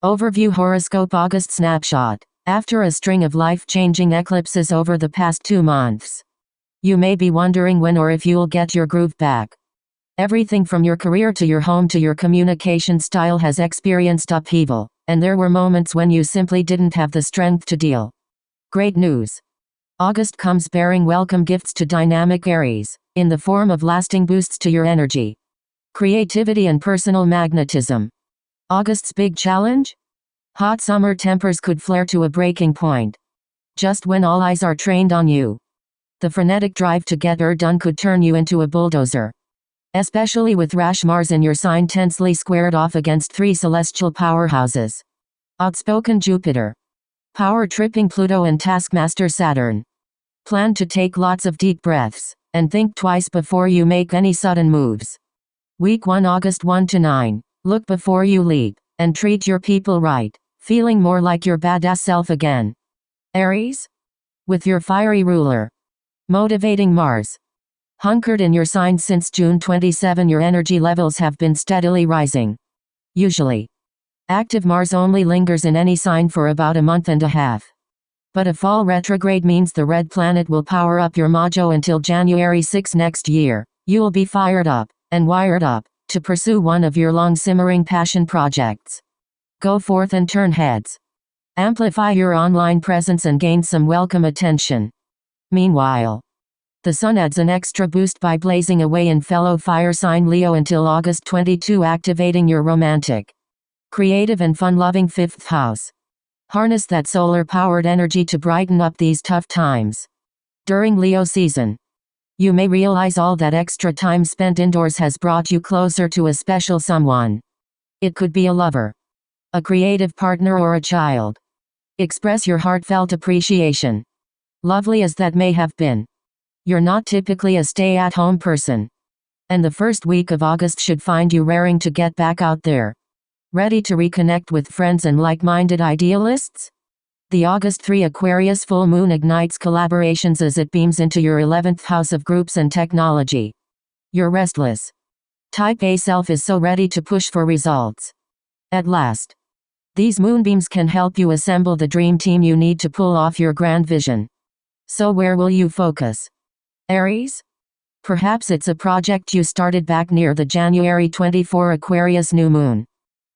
Overview Horoscope August Snapshot. After a string of life-changing eclipses over the past 2 months, you may be wondering when or if you'll get your groove back. Everything from your career to your home to your communication style has experienced upheaval, and there were moments when you simply didn't have the strength to deal. Great news! August comes bearing welcome gifts to dynamic Aries, in the form of lasting boosts to your energy, creativity and personal magnetism. August's big challenge? Hot summer tempers could flare to a breaking point. Just when all eyes are trained on you, the frenetic drive to get her done could turn you into a bulldozer. Especially with rash Mars in your sign tensely squared off against 3 celestial powerhouses. Outspoken Jupiter, power-tripping Pluto and taskmaster Saturn. Plan to take lots of deep breaths, and think twice before you make any sudden moves. Week 1 August 1 to 9. Look before you leap, and treat your people right, feeling more like your badass self again. Aries? With your fiery ruler, motivating Mars, hunkered in your sign since June 27, your energy levels have been steadily rising. Usually, active Mars only lingers in any sign for about a month and a half. But a fall retrograde means the red planet will power up your mojo until January 6 next year. You'll be fired up, and wired up, to pursue one of your long-simmering passion projects. Go forth and turn heads. Amplify your online presence and gain some welcome attention. Meanwhile, the Sun adds an extra boost by blazing away in fellow fire sign Leo until August 22, activating your romantic, creative and fun-loving 5th house. Harness that solar-powered energy to brighten up these tough times. During Leo season, you may realize all that extra time spent indoors has brought you closer to a special someone. It could be a lover, a creative partner or a child. Express your heartfelt appreciation. Lovely as that may have been, you're not typically a stay-at-home person. And the first week of August should find you raring to get back out there. Ready to reconnect with friends and like-minded idealists? The August 3 Aquarius full moon ignites collaborations as it beams into your 11th house of groups and technology. Your restless Type A self is so ready to push for results. At last, these moonbeams can help you assemble the dream team you need to pull off your grand vision. So where will you focus? Aries? Perhaps it's a project you started back near the January 24 Aquarius new moon.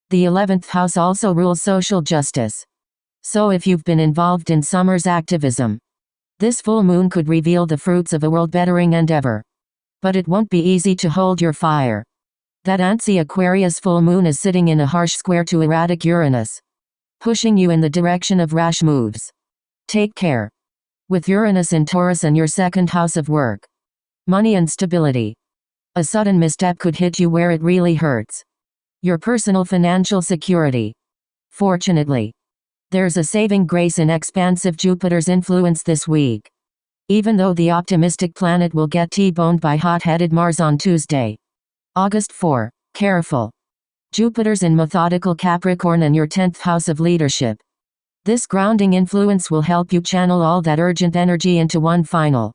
The 11th house also rules social justice. So if you've been involved in summer's activism, this full moon could reveal the fruits of a world-bettering endeavor. But it won't be easy to hold your fire. That antsy Aquarius full moon is sitting in a harsh square to erratic Uranus, pushing you in the direction of rash moves. Take care. With Uranus in Taurus and your 2nd house of work, money and stability, a sudden misstep could hit you where it really hurts. Your personal financial security. Fortunately, there's a saving grace in expansive Jupiter's influence this week. Even though the optimistic planet will get T-boned by hot-headed Mars on Tuesday. August 4. Careful. Jupiter's in methodical Capricorn and your 10th house of leadership. This grounding influence will help you channel all that urgent energy into one final,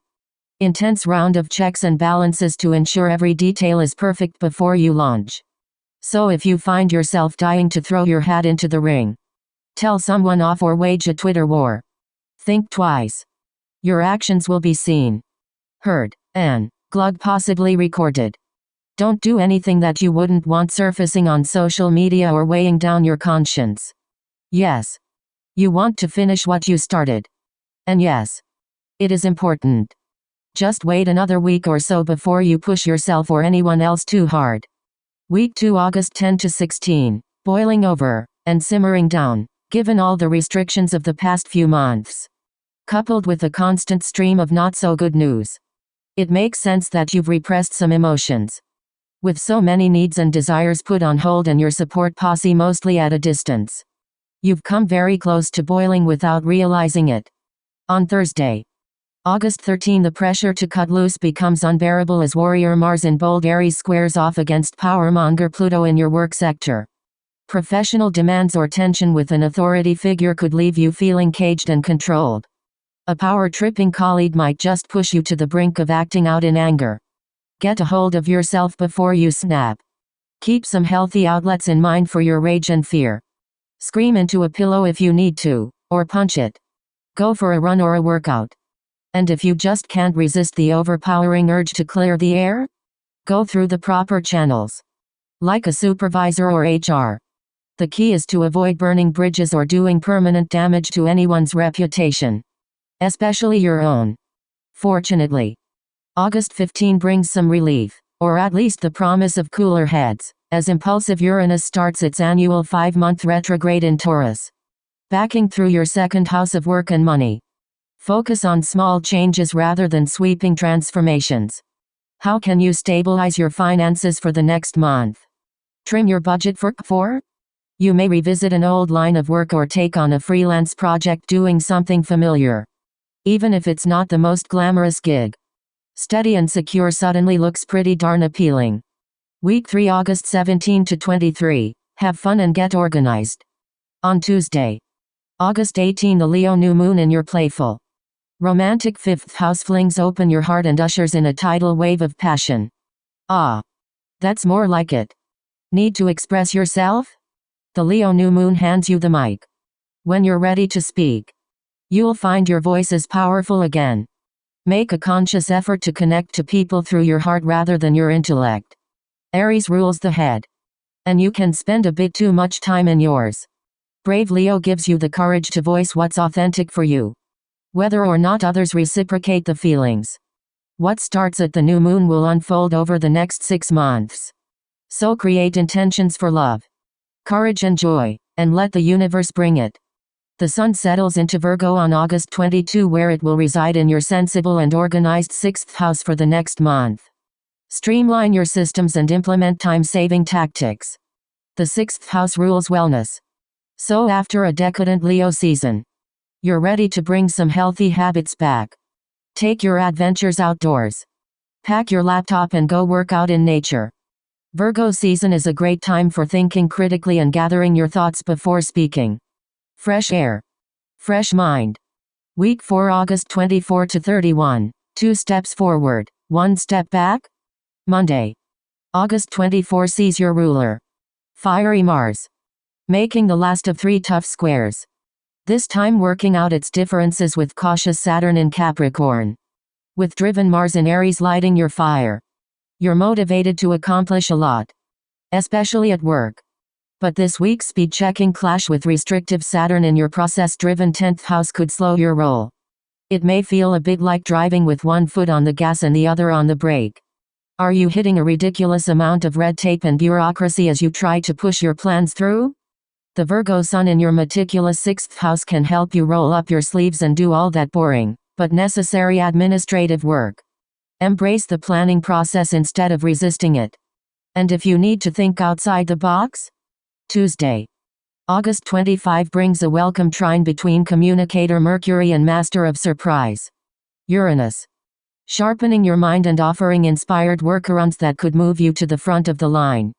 intense round of checks and balances to ensure every detail is perfect before you launch. So if you find yourself dying to throw your hat into the ring, tell someone off or wage a Twitter war, think twice. Your actions will be seen, heard, and possibly recorded. Don't do anything that you wouldn't want surfacing on social media or weighing down your conscience. Yes, you want to finish what you started. And yes, it is important. Just wait another week or so before you push yourself or anyone else too hard. Week 2 August 10 to 16. Boiling over, and simmering down, given all the restrictions of the past few months, coupled with a constant stream of not-so-good news. It makes sense that you've repressed some emotions. With so many needs and desires put on hold and your support posse mostly at a distance, you've come very close to boiling without realizing it. On Thursday, August 13, the pressure to cut loose becomes unbearable as warrior Mars in bold Aries squares off against powermonger Pluto in your work sector. Professional demands or tension with an authority figure could leave you feeling caged and controlled. A power-tripping colleague might just push you to the brink of acting out in anger. Get a hold of yourself before you snap. Keep some healthy outlets in mind for your rage and fear. Scream into a pillow if you need to, or punch it. Go for a run or a workout. And if you just can't resist the overpowering urge to clear the air, go through the proper channels. Like a supervisor or HR. The key is to avoid burning bridges or doing permanent damage to anyone's reputation. Especially your own. Fortunately, August 15 brings some relief, or at least the promise of cooler heads, as impulsive Uranus starts its annual 5-month retrograde in Taurus. Backing through your second house of work and money. Focus on small changes rather than sweeping transformations. How can you stabilize your finances for the next month? Trim your budget for 4. You may revisit an old line of work or take on a freelance project doing something familiar. Even if it's not the most glamorous gig. Steady and secure suddenly looks pretty darn appealing. Week 3 August 17 to 23. Have fun and get organized. On Tuesday, August 18, the Leo new moon in your playful, romantic 5th house flings open your heart and ushers in a tidal wave of passion. Ah, that's more like it. Need to express yourself? The Leo new moon hands you the mic. When you're ready to speak, you'll find your voice is powerful again. Make a conscious effort to connect to people through your heart rather than your intellect. Aries rules the head. And you can spend a bit too much time in yours. Brave Leo gives you the courage to voice what's authentic for you. Whether or not others reciprocate the feelings. What starts at the new moon will unfold over the next 6 months. So create intentions for love, courage and joy, and let the universe bring it. The sun settles into Virgo on August 22, where it will reside in your sensible and organized 6th house for the next month. Streamline your systems and implement time-saving tactics. The 6th house rules wellness. So after a decadent Leo season, you're ready to bring some healthy habits back. Take your adventures outdoors. Pack your laptop and go work out in nature. Virgo season is a great time for thinking critically and gathering your thoughts before speaking. Fresh air. Fresh mind. Week 4 August 24 to 31. 2 steps forward, 1 step back. Monday, August 24 sees your ruler, fiery Mars, making the last of 3 tough squares. This time working out its differences with cautious Saturn in Capricorn. With driven Mars in Aries lighting your fire. You're motivated to accomplish a lot. Especially at work. But this week's speed-checking clash with restrictive Saturn in your process-driven 10th house could slow your roll. It may feel a bit like driving with one foot on the gas and the other on the brake. Are you hitting a ridiculous amount of red tape and bureaucracy as you try to push your plans through? The Virgo sun in your meticulous 6th house can help you roll up your sleeves and do all that boring, but necessary administrative work. Embrace the planning process instead of resisting it. And if you need to think outside the box? Tuesday, August 25 brings a welcome trine between communicator Mercury and master of surprise, Uranus. Sharpening your mind and offering inspired workarounds that could move you to the front of the line.